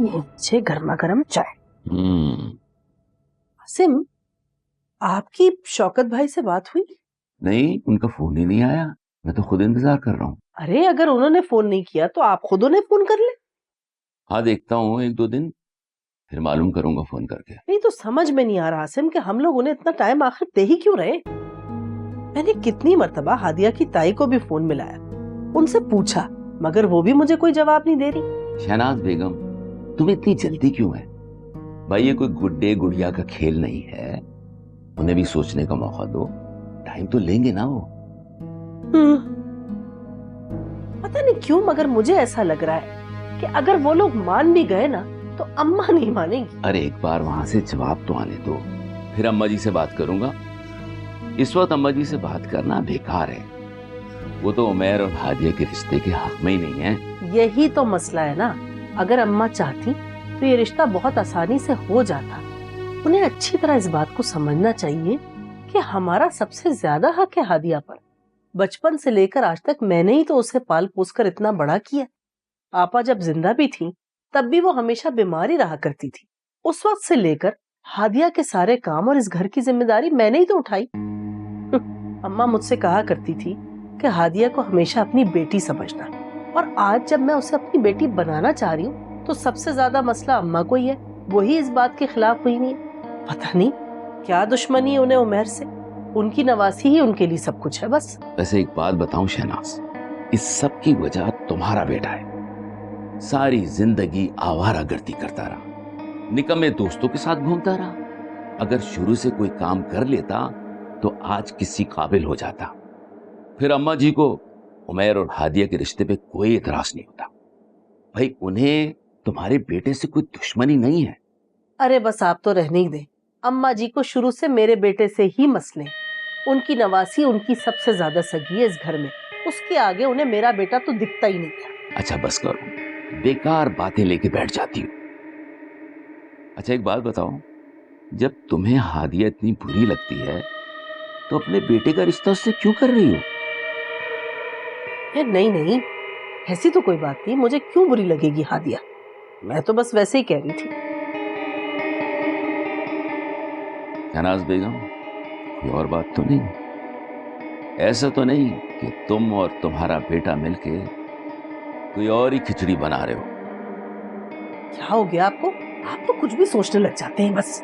मुझे गर्मा गर्म चाय। आसिम, आपकी शौकत भाई से बात हुई? नहीं, उनका फोन ही नहीं आया। मैं तो खुद इंतजार कर रहा हूँ। अरे अगर उन्होंने फोन नहीं किया तो आप खुद उन्हें फोन कर ले। हाँ, देखता हूँ 1-2 दिन, फिर मालूम करूंगा फोन करके। नहीं तो समझ में नहीं आ रहा आसिम कि हम लोग उन्हें इतना टाइम आखिर दे ही क्यों रहे। मैंने कितनी मर्तबा हादिया की ताई को भी फोन मिलाया, उनसे पूछा, मगर वो भी मुझे कोई जवाब नहीं दे रही। शहनाज बेगम, तुम्हें इतनी जल्दी क्यों है? भाई ये कोई गुड्डे गुड़िया का खेल नहीं है, उन्हें भी सोचने का मौका दो। टाइम तो लेंगे ना वो। पता नहीं क्यों मगर मुझे ऐसा लग रहा है कि अगर वो लोग मान भी गए ना तो अम्मा नहीं मानेंगी। अरे एक बार वहां से जवाब तो आने दो, फिर अम्मा जी से बात करूंगा। इस वक्त अम्मा जी से बात करना बेकार है, वो तो उमैर और हादिया के रिश्ते के हक में ही नहीं है। यही तो मसला है ना, अगर अम्मा चाहती तो ये रिश्ता बहुत आसानी से हो जाता। उन्हें अच्छी तरह इस बात को समझना चाहिए कि हमारा सबसे ज्यादा हक है हादिया पर। बचपन से लेकर आज तक मैंने ही तो उसे पाल पोस कर इतना बड़ा किया। आपा जब जिंदा भी थी तब भी वो हमेशा बीमार ही रहा करती थी। उस वक्त से लेकर हादिया के सारे काम और इस घर की जिम्मेदारी मैंने ही तो उठाई। अम्मा मुझसे कहा करती थी कि हादिया को हमेशा अपनी बेटी समझना, और आज जब मैं उसे अपनी बेटी बनाना चाह रही हूँ तो सबसे ज्यादा मसला अम्मा को ही है। वही इस बात के खिलाफ हुई नहीं। पता नहीं क्या दुश्मनी है उन्हें उमैर से, उनकी नवासी ही उनके लिए सब कुछ है बस। वैसे एक बात बताऊं शहनाज, इस सब की वजह तुम्हारा बेटा है। सारी जिंदगी आवारागर्दी करता रहा, निकम्मे दोस्तों के साथ घूमता रहा। अगर शुरू से कोई काम कर लेता तो आज किसी काबिल हो जाता। फिर अम्मा जी को उमैर और हादिया के रिश्ते पे कोई एतराज नहीं होता। भाई उन्हें तुम्हारे बेटे से कोई दुश्मनी नहीं है। अरे बस आप तो रहने ही दें। अम्मा जी को शुरू से मेरे बेटे से ही मसले। उनकी नवासी उनकी सबसे ज्यादा सगी है इस घर में, उसके आगे उन्हें मेरा बेटा तो दिखता ही नहीं था। अच्छा बस करो, बेकार बातें लेके बैठ जाती हो। अच्छा एक बात बताओ, जब तुम्हें हादिया इतनी बुरी लगती है तो अपने बेटे का रिश्ता उससे क्यों कर रही हो? नहीं नहीं, ऐसी तो कोई बात नहीं। मुझे क्यों बुरी लगेगी हादिया, मैं तो बस वैसे ही कह रही थी। शहनाज बेगम, कोई और बात तो नहीं? ऐसा तो नहीं कि तुम और तुम्हारा बेटा मिलके कोई और ही खिचड़ी बना रहे हो? क्या हो गया आपको? आप तो कुछ भी सोचने लग जाते हैं बस।